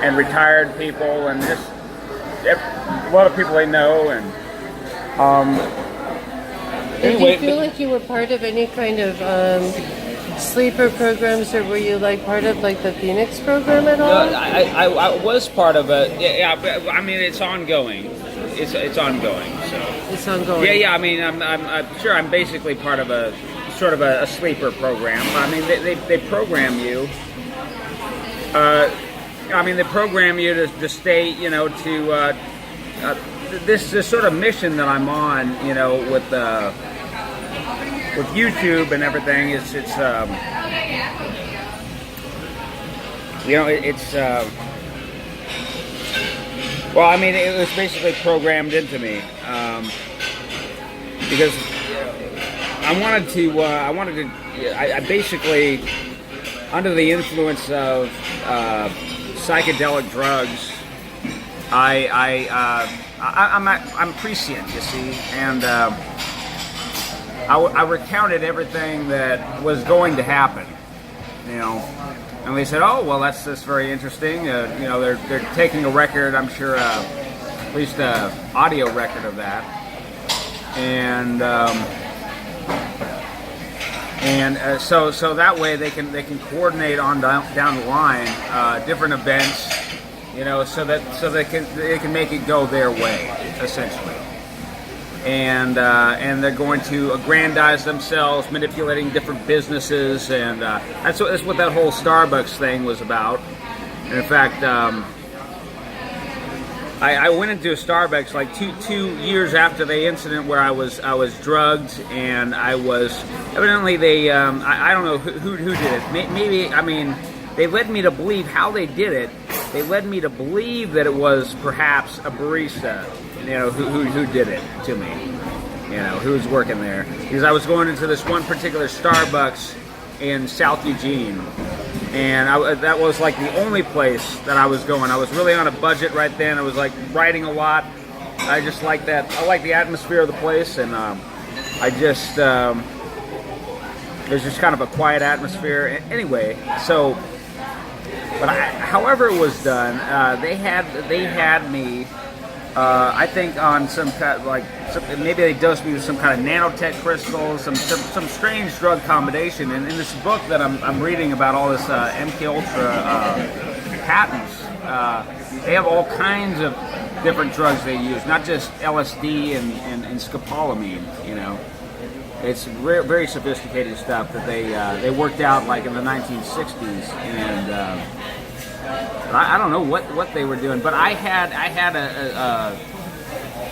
and retired people, and just a lot of people they know. And Did anyway, you feel like you were part of any kind of sleeper programs, or were you like part of like the Phoenix program at all? no, I was part of a but, I mean, it's ongoing. It's ongoing. So It's ongoing. yeah. I mean, I'm sure I'm basically part of a sort of a sleeper program. I mean, they program you. I mean, they program you to stay, you know, to this sort of mission that I'm on, you know, with YouTube and everything. It's you know, it's well, I mean, it was basically programmed into me because I basically, under the influence of psychedelic drugs, I'm prescient, you see, and I recounted everything that was going to happen, you know. And they said, "Oh, well, that's very interesting." You know, they're taking a record, I'm sure, at least an audio record of that, and so that way they can coordinate on down the line different events, you know, so they can make it go their way, essentially. And they're going to aggrandize themselves, manipulating different businesses, and that's what that whole Starbucks thing was about. And in fact, I went into a Starbucks like two years after the incident where I was drugged, and I was evidently they I don't know who did it. Maybe, I mean, they led me to believe how they did it. They led me to believe that it was perhaps a barista, you know, who did it to me, you know, who was working there. Because I was going into this one particular Starbucks in South Eugene, and that was like the only place that I was going. I was really on a budget right then. I was like writing a lot. I just like that. I like the atmosphere of the place, and there's just kind of a quiet atmosphere. Anyway, so. But however it was done, they had me. I think on some kind of maybe they dosed me with some kind of nanotech crystals, some strange drug combination. And in this book that I'm reading about all this MK Ultra patents, they have all kinds of different drugs they use, not just LSD and scopolamine. You know, it's very sophisticated stuff that they worked out like in the 1960s, and. I don't know what they were doing, but I had a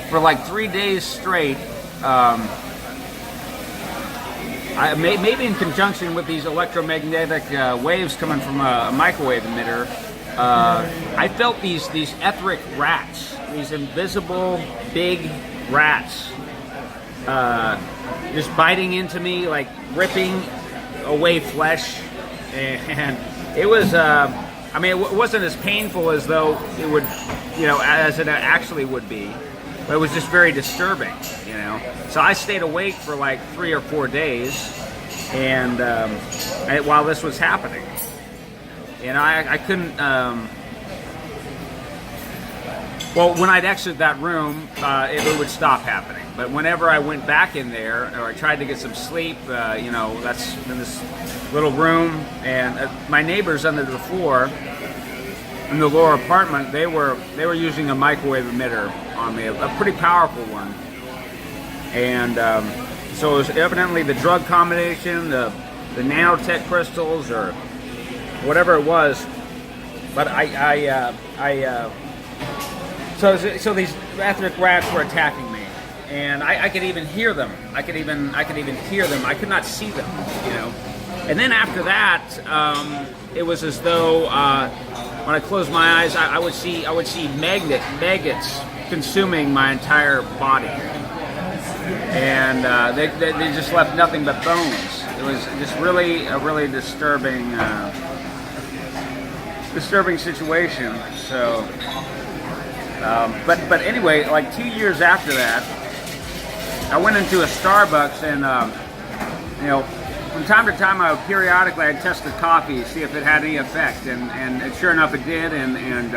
for like 3 days straight. Maybe in conjunction with these electromagnetic waves coming from a microwave emitter, I felt these etheric rats, these invisible big rats, just biting into me, like ripping away flesh, and it was. I mean, it wasn't as painful as though it would, you know, as it actually would be, but it was just very disturbing, you know. So I stayed awake for like 3 or 4 days, and while this was happening, you know, I couldn't. Well, when I'd exit that room, it would stop happening. But whenever I went back in there, or I tried to get some sleep, you know, that's in this little room, and my neighbors under the floor in the lower apartment, they were using a microwave emitter on me, a pretty powerful one, and so it was evidently the drug combination, the nanotech crystals, or whatever it was. But so these etheric rats were attacking me, and I could even hear them. I could even hear them. I could not see them, you know. And then after that, it was as though when I closed my eyes, I would see maggots consuming my entire body, and they just left nothing but bones. It was just really a really disturbing situation. So, but anyway, like 2 years after that, I went into a Starbucks, and you know, from time to time, I'd test the coffee, see if it had any effect, and sure enough, it did, and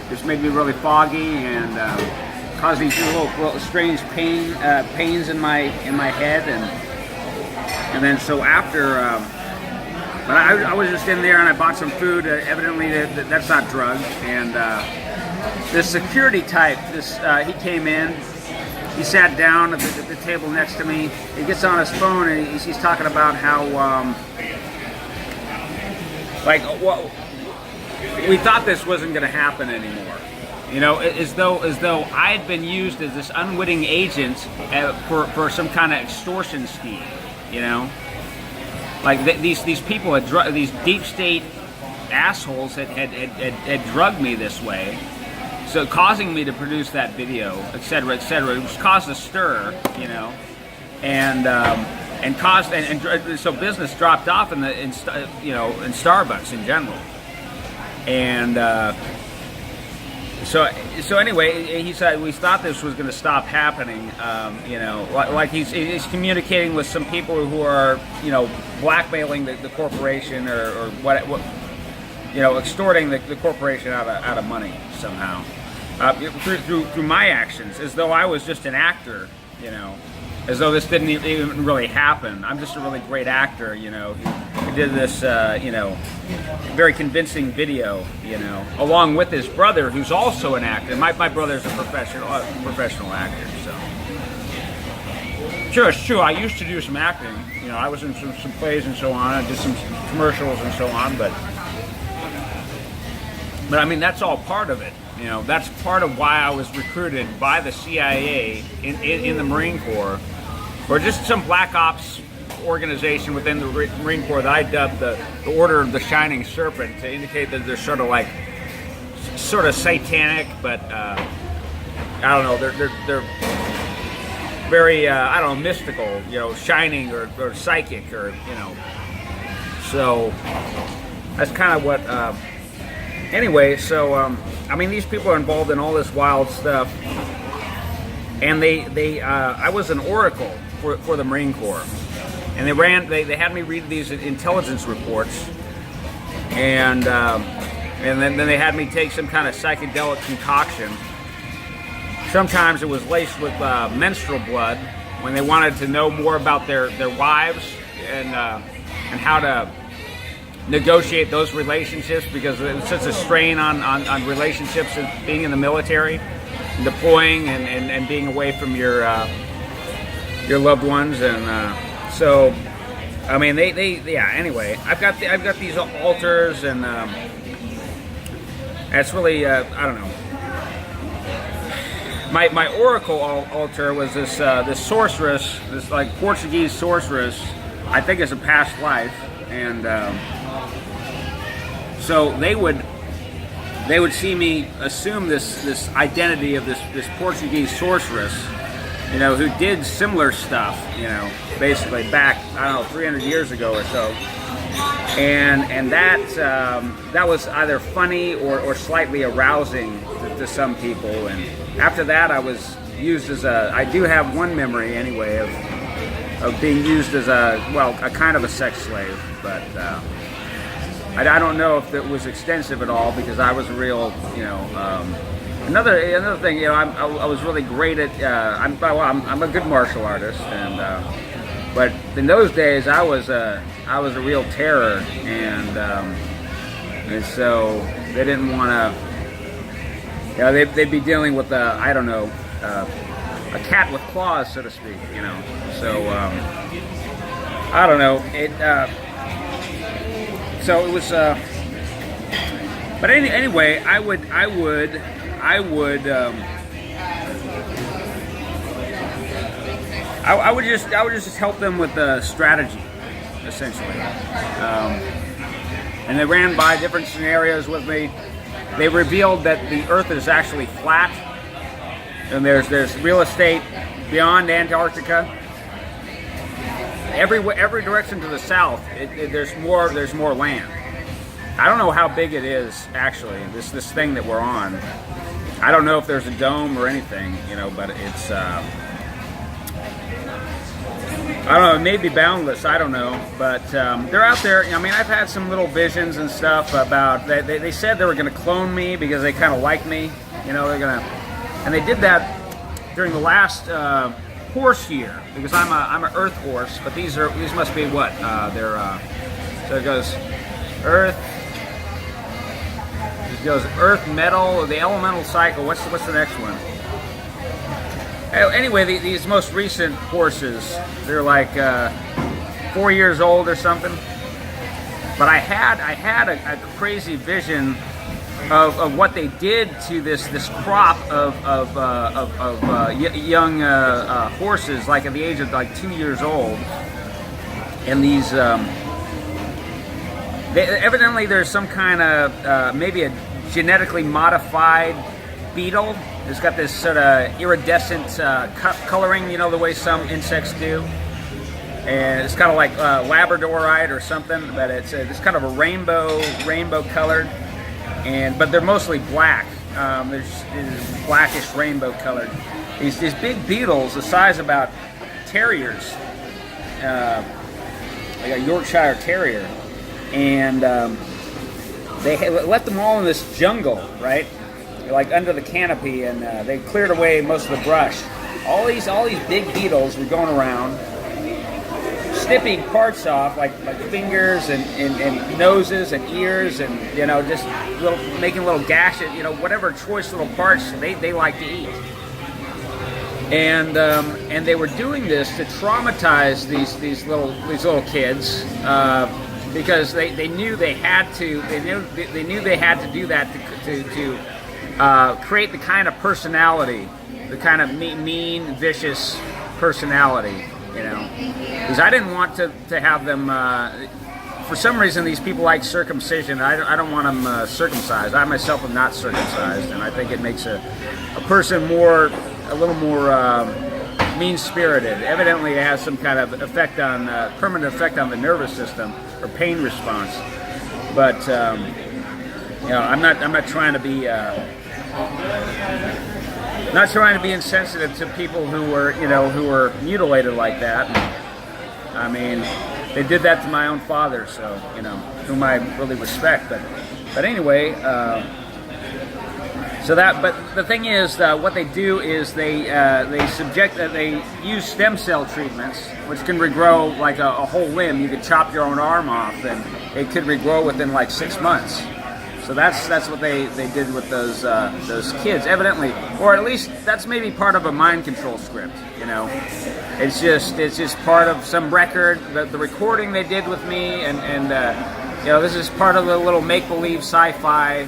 just made me really foggy and caused these little strange pains in my head, and then so after. But I was just in there and I bought some food. Evidently, that's not drugs. And this security type, he came in. He sat down at the table next to me. He gets on his phone and he's talking about how, we thought this wasn't going to happen anymore. You know, as though I had been used as this unwitting agent for some kind of extortion scheme. You know. Like these people these deep state assholes had drugged me this way, so causing me to produce that video, etc., etc., which caused a stir, you know, and caused and so business dropped off in Starbucks in general, and so anyway, he said we thought this was going to stop happening. You know, like he's communicating with some people who are, you know, blackmailing the corporation or what, you know, extorting the corporation out of money somehow through my actions, as though I was just an actor, you know, as though this didn't even really happen. I'm just a really great actor, you know. He did this, you know, very convincing video, you know, along with his brother, who's also an actor. My brother's a professional actor, so. Sure, it's true. I used to do some acting. You know, I was in some plays and so on. I did some commercials and so on, but I mean, that's all part of it. You know, that's part of why I was recruited by the CIA in the Marine Corps, or just some black ops organization within the Marine Corps that I dubbed the Order of the Shining Serpent, to indicate that they're sort of satanic, but I don't know, they're very I don't know, mystical, you know, shining or psychic, or, you know. So that's kind of what. Anyway, so I mean, these people are involved in all this wild stuff, and I was an oracle for the Marine Corps, and they had me read these intelligence reports, and then they had me take some kind of psychedelic concoction. Sometimes it was laced with menstrual blood, when they wanted to know more about their wives and how to negotiate those relationships, because it was such a strain on relationships and being in the military, deploying and being away from your loved ones, and so I mean yeah. Anyway, I've got these altars, and it's really I don't know. My oracle altar was this sorceress, this like Portuguese sorceress. I think it's a past life, and so they would see me assume this identity of this Portuguese sorceress, you know, who did similar stuff, you know, basically back, I don't know, 300 years ago or so, and that was either funny or slightly arousing to some people. And after that, I was used as I do have one memory anyway of being used as a kind of a sex slave, but I don't know if it was extensive at all, because I was a real, you know. Another thing, you know, I was really great at. I'm a good martial artist, and but in those days I was a real terror, and so they didn't want to. You know, they'd be dealing with I don't know, a cat with claws, so to speak. You know, so I don't know it. So it was, but anyway, I would just help them with the strategy, essentially, and they ran by different scenarios with me. They revealed that the Earth is actually flat, and there's real estate beyond Antarctica. Every direction to the south, there's more land. I don't know how big it is actually. This thing that we're on. I don't know if there's a dome or anything, you know, but it's. I don't know, maybe boundless, I don't know. But they're out there. I mean, I've had some little visions and stuff about, they said they were going to clone me because they kind of like me. You know, they're going to, and they did that during the last horse year, because I'm an earth horse, but these must be what? So it goes earth, it goes earth, metal, the elemental cycle. What's the next one? Anyway, these most recent horses, they're like 4 years old or something. But I had a crazy vision of what they did to this crop of young horses, like at the age of like 2 years old. And these, evidently there's some kind of maybe a genetically modified beetle. It's got this sort of iridescent coloring, you know, the way some insects do. And it's kind of like Labradorite or something, but it's kind of a rainbow colored. But they're mostly black. There's blackish rainbow colored. These big beetles, the size of about terriers, like a Yorkshire Terrier, and they left them all in this jungle, right? Like under the canopy, and they cleared away most of the brush. All these big beetles were going around, snipping parts off, like fingers and noses and ears, and you know, just making little gashes, you know, whatever choice little parts they like to eat. And they were doing this to traumatize these little kids, because they knew they had to. They knew they had to do that to create the kind of personality, the kind of mean, vicious personality, you know. Because I didn't want to have them, for some reason these people like circumcision. I don't want them circumcised. I myself am not circumcised, and I think it makes a person a little more mean-spirited. Evidently it has some kind of effect on, permanent effect on the nervous system, or pain response. But, you know, I'm not trying to be, not trying to be insensitive to people who were mutilated like that. I mean, they did that to my own father, so, you know, whom I really respect. But anyway, but the thing is, what they do is they use stem cell treatments, which can regrow like a whole limb. You could chop your own arm off, and it could regrow within like 6 months. So that's what they did with those kids, evidently, or at least that's maybe part of a mind control script. You know, it's just part of some record, the recording they did with me, and you know, this is part of the little make believe sci-fi,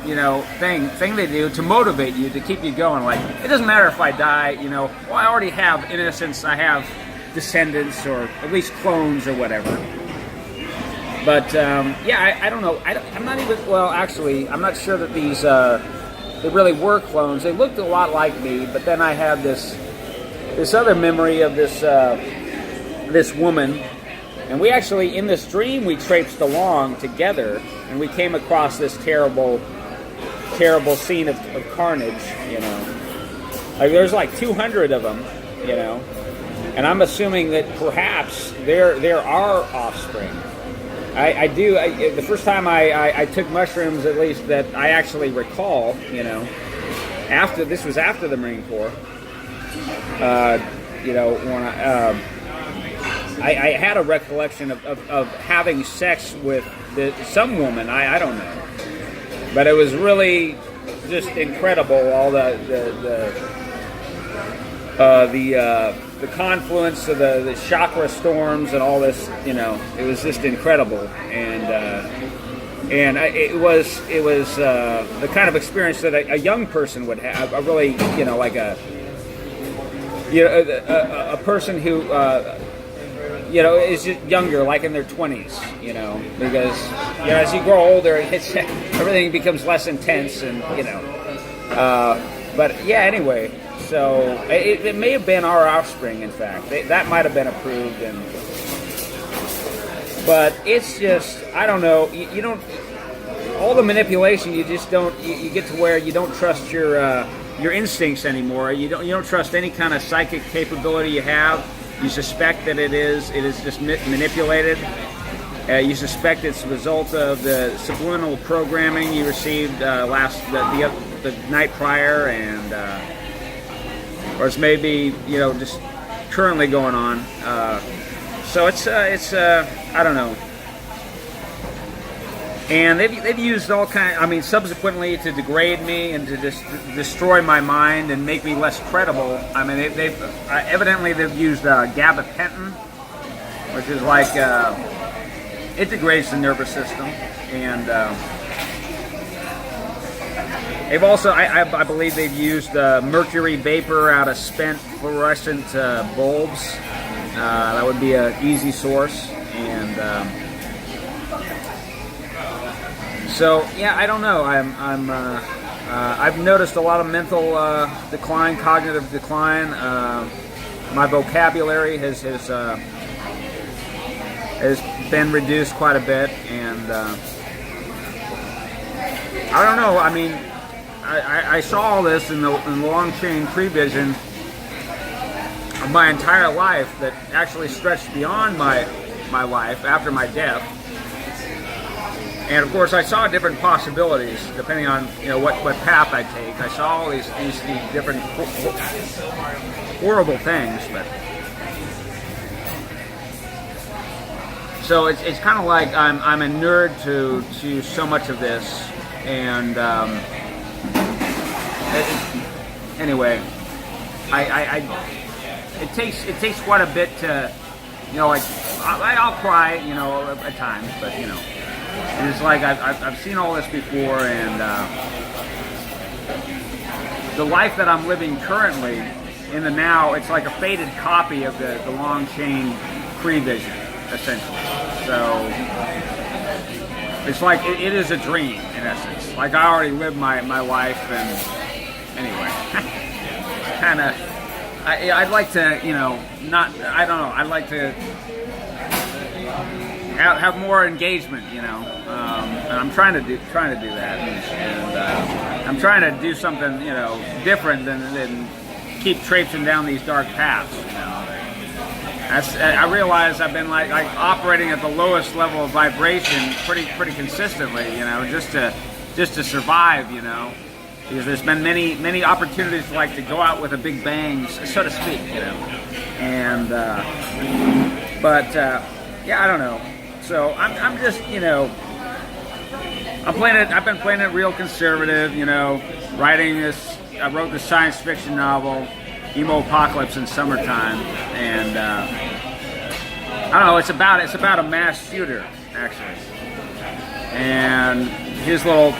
you know, thing they do to motivate you, to keep you going. Like, it doesn't matter if I die. You know, well, I already have, in essence, I have descendants, or at least clones or whatever. But, yeah, I don't know. I'm not even, well, actually, I'm not sure that these, they really were clones. They looked a lot like me, but then I had this other memory of this woman. And we actually, in this dream, we traipsed along together, and we came across this terrible scene of carnage, you know. Like, there's like 200 of them, you know. And I'm assuming that perhaps they're our offspring. The first time I took mushrooms, at least that I actually recall, you know, this was after the Marine Corps, you know, when I had a recollection of having sex with some woman, I don't know, but it was really just incredible, all the confluence of the chakra storms and all this, you know, it was just incredible, and it was the kind of experience that a young person would have, a really, you know, like a person who you know, is just younger, like in their 20s, you know, because, you know, as you grow older, everything becomes less intense, and, you know, but yeah, anyway. So it may have been our offspring. In fact, that might have been approved, but it's just, I don't know. You don't, all the manipulation. You just don't. You get to where you don't trust your instincts anymore. You don't trust any kind of psychic capability you have. You suspect that it is just manipulated. You suspect it's a result of the subliminal programming you received the night prior, and or it's maybe just currently going on. So it's I don't know. And they've used all kind. I mean, subsequently to degrade me and to just destroy my mind and make me less credible. I mean, evidently they've used gabapentin, which is like it degrades the nervous system, and they've also, I believe, they've used mercury vapor out of spent fluorescent bulbs. That would be an easy source, and. So yeah, I don't know. I've noticed a lot of mental decline, cognitive decline. My vocabulary has been reduced quite a bit, and I don't know. I mean, I saw all this in the long chain prevision of my entire life that actually stretched beyond my life after my death. And of course, I saw different possibilities depending on what path I take. I saw all these different horrible things, but so it's kind of like I'm inured to so much of this, and anyway, it takes quite a bit to like I'll cry at times, but And it's like I've seen all this before, and the life that I'm living currently in the now, it's like a faded copy of the long chain prevision, essentially. So it's like it is a dream in essence. Like I already lived my life, and anyway, kind of. I'd like to, not. I don't know. I'd like to have more engagement, and I'm trying to do that, and I'm trying to do something, different than keep traipsing down these dark paths. I realize I've been like operating at the lowest level of vibration pretty consistently, just to survive, because there's been many opportunities to go out with a big bang, so to speak, and but yeah, I don't know. So I'm just, I've been playing it real conservative, writing this. I wrote this science fiction novel, Emo Apocalypse in Summertime, and I don't know. It's about a mass shooter actually, and his little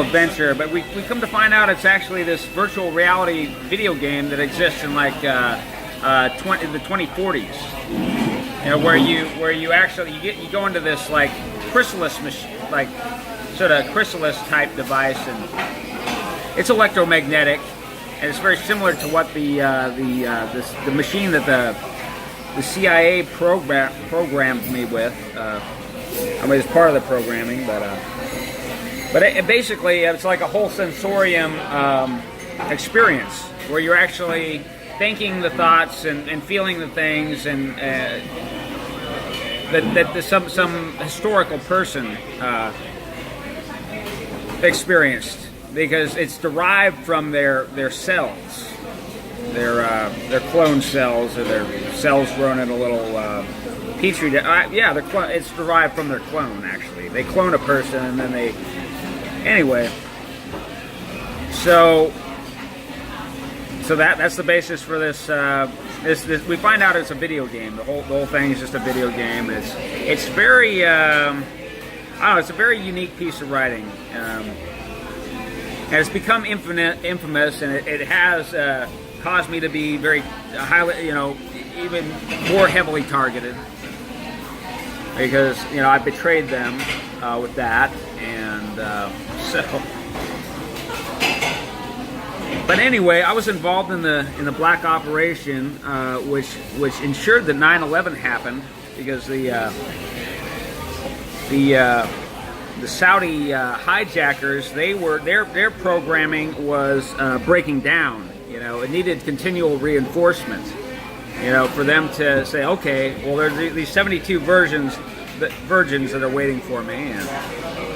adventure. But we come to find out it's actually this virtual reality video game that exists in like the 2040s. Where you actually you go into this like chrysalis sort of chrysalis type device, and it's electromagnetic, and it's very similar to what the machine that the CIA programmed me with. I mean, it's part of the programming, but basically it's like a whole sensorium experience where you're actually thinking the thoughts and feeling the things, and that some historical person experienced, because it's derived from their cells, their clone cells, or their cells grown in a little petri dish. It's derived from their clone. Actually, they clone a person, and then they anyway. So that's the basis for this. This we find out it's a video game. The whole thing is just a video game. It's very I don't know. It's a very unique piece of writing, and it's become infamous, and it has caused me to be very highly, even more heavily targeted, because I betrayed them with that, and so. But anyway, I was involved in the black operation, which ensured that 9/11 happened, because the Saudi hijackers, their programming was breaking down. It needed continual reinforcement, You know, for them to say, okay, well, there's these 72 virgins that are waiting for me, and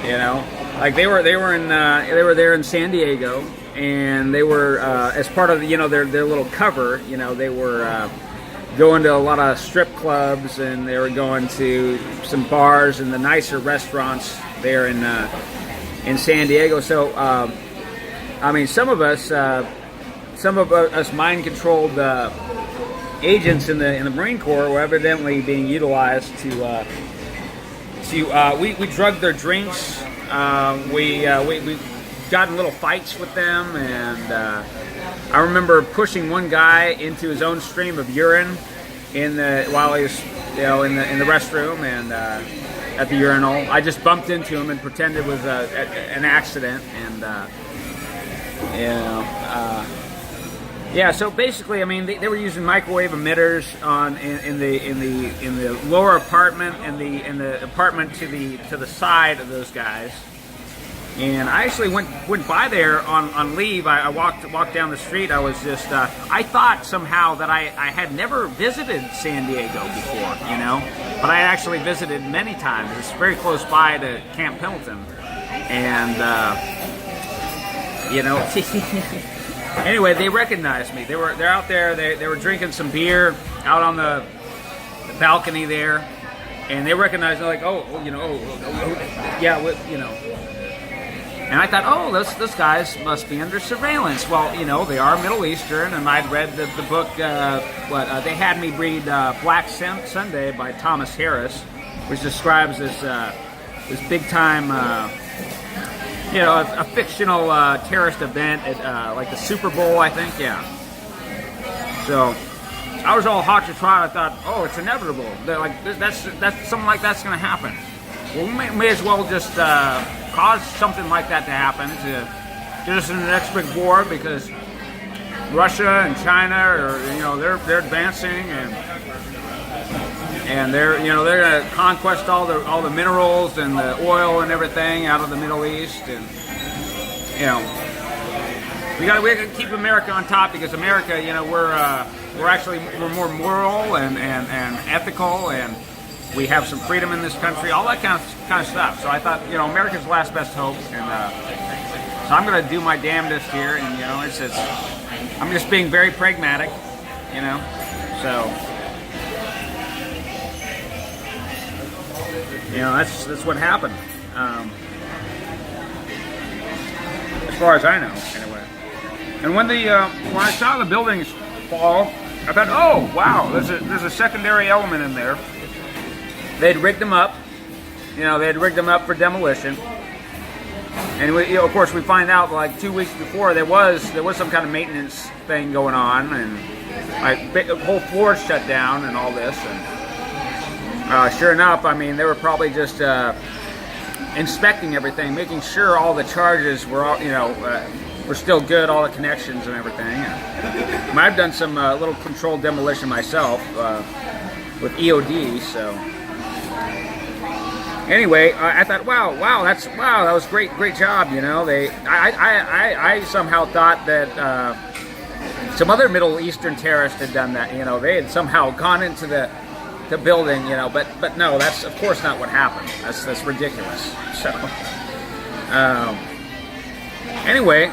you know, like they were there in San Diego, and they were as part of their little cover. You know, they were going to a lot of strip clubs, and they were going to some bars and the nicer restaurants there in San Diego. So, I mean, some of us mind-controlled agents in the Marine Corps were evidently being utilized to we drugged their drinks. We got in little fights with them, and I remember pushing one guy into his own stream of urine while he was in the restroom and at the urinal. I just bumped into him and pretended it was an accident, and yeah. So basically, I mean, they were using microwave emitters in the lower apartment and the apartment to the side of those guys. And I actually went by there on leave. I walked down the street. I was just I thought somehow that I had never visited San Diego before, you know, but I actually visited many times. It's very close by to Camp Pendleton, and you know. Anyway, they recognized me. They're out there. They were drinking some beer out on the balcony there, and they recognized me, like, yeah, you know. And I thought, oh, those guys must be under surveillance. Well, you know, they are Middle Eastern, and I'd read the book. They had me read Black Sunday by Thomas Harris, which describes this big time. A fictional terrorist event at like the Super Bowl, I think, yeah. So I was all hot to trot. I thought, oh, it's inevitable. They're like, that's something like that's going to happen. Well, we may as well just cause something like that to happen to get us into the next big war, because Russia and China are, they're advancing, and they're going to conquest all the minerals and the oil and everything out of the Middle East, and we got to keep America on top, because America, we're more moral and ethical, and we have some freedom in this country, all that kind of stuff. So I thought, America's the last best hope, and so I'm going to do my damnedest here, and I'm just being very pragmatic, so. That's what happened. As far as I know, anyway. And when I saw the buildings fall, I thought, oh wow, there's a secondary element in there. They'd rigged them up. They'd rigged them up for demolition. And of course, we find out like 2 weeks before there was some kind of maintenance thing going on, and like the whole floor shut down and all this. And sure enough, I mean, they were probably just inspecting everything, making sure all the charges were all, were still good, all the connections and everything. And I've done some little controlled demolition myself with EOD, so. Anyway, I thought, wow, that was great job, I somehow thought that some other Middle Eastern terrorists had done that, they had somehow gone into the building, but no, that's of course not what happened. That's ridiculous. So, anyway,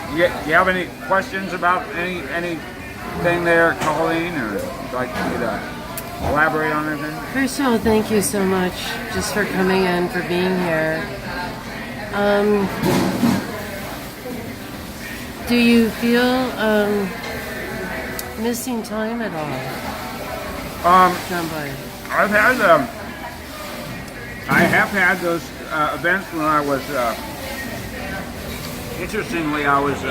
do you have any questions about anything there, Colleen, or would you like me to elaborate on anything? First of all, thank you so much just for coming in, for being here. Do you feel missing time at all? John Boy? I have had those events when I was, interestingly, I was,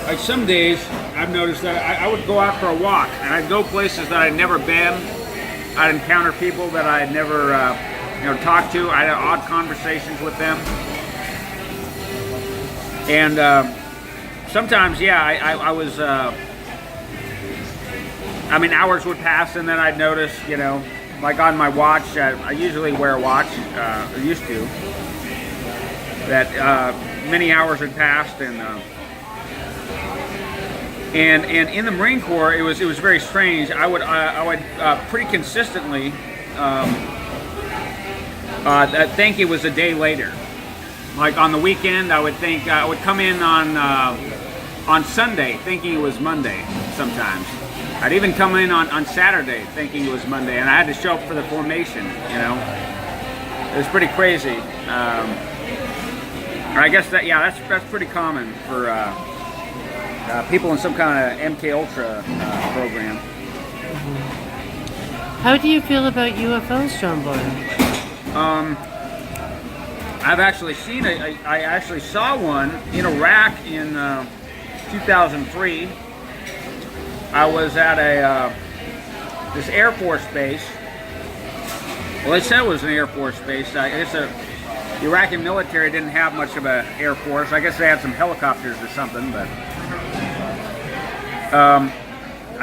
like some days I've noticed that I would go out for a walk, and I'd go places that I'd never been. I'd encounter people that I'd never, talked to. I had odd conversations with them. And sometimes, yeah, I was. I mean, hours would pass, and then I'd notice, you know, like on my watch. I usually wear a watch. I used to. That many hours had passed, and in the Marine Corps, it was very strange. I would pretty consistently think it was a day later. Like on the weekend, I would come in on Sunday thinking it was Monday. Sometimes I'd even come in on Saturday thinking it was Monday, and I had to show up for the formation. You know, it was pretty crazy. I guess that's pretty common for people in some kind of MK Ultra program. How do you feel about UFOs, John Boyle? I've actually seen it. I actually saw one in Iraq in 2003. I was at this Air Force base. Well, they said it was an Air Force base. I guess the Iraqi military didn't have much of an Air Force. I guess they had some helicopters or something, but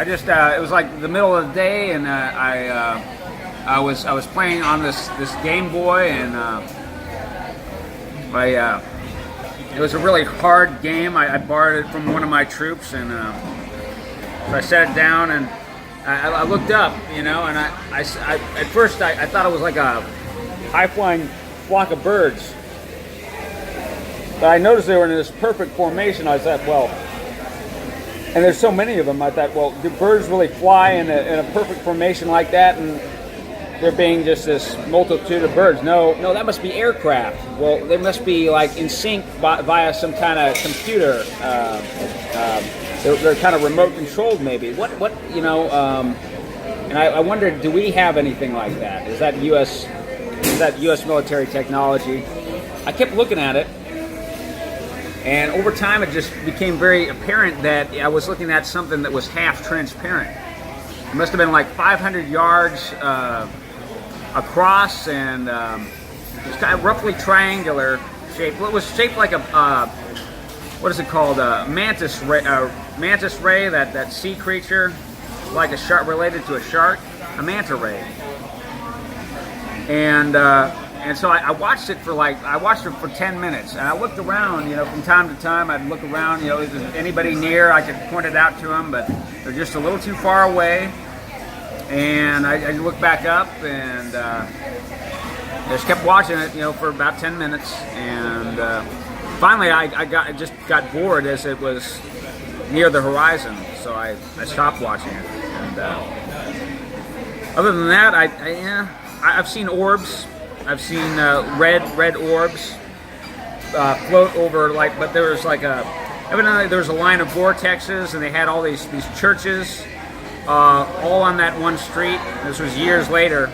it was like the middle of the day, and I was playing on this Game Boy, and it was a really hard game. I borrowed it from one of my troops, and so I set it down, and I looked up, you know, and I at first I thought it was like a high-flying flock of birds, but I noticed they were in this perfect formation. I thought, well, and there's so many of them, I thought, well, do birds really fly in a perfect formation like that, and there being just this multitude of birds? No, that must be aircraft. Well, they must be like in sync via some kind of computer. They're kind of remote controlled, maybe. What you know? And I wondered, do we have anything like that? Is that U.S. military technology? I kept looking at it, and over time, it just became very apparent that I was looking at something that was half transparent. It must have been like 500 yards across, and just kind of roughly triangular shape. Well, it was shaped like a what is it called? Mantis ray. That sea creature, like a shark, related to a shark, a manta ray. And so I watched it for 10 minutes, and I looked around, you know, from time to time. I'd look around, you know, is there anybody near? I could point it out to them, but they're just a little too far away. And I looked back up, and just kept watching it, you know, for about 10 minutes, and finally I just got bored as it was near the horizon, so I stopped watching it. And other than that, I've seen orbs. I've seen red orbs float over, but there was evidently there was a line of vortexes, and they had all these churches all on that one street. This was years later,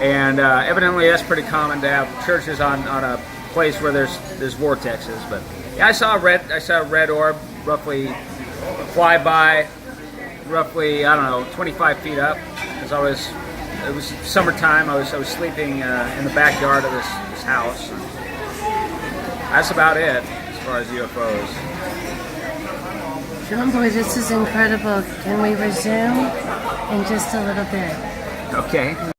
and evidently that's pretty common to have churches on a place where there's vortexes. But yeah, I saw a red orb roughly fly by, roughly, I don't know, 25 feet up. It was summertime. I was sleeping in the backyard of this house. That's about it as far as UFOs. John Boy, this is incredible. Can we resume in just a little bit? Okay.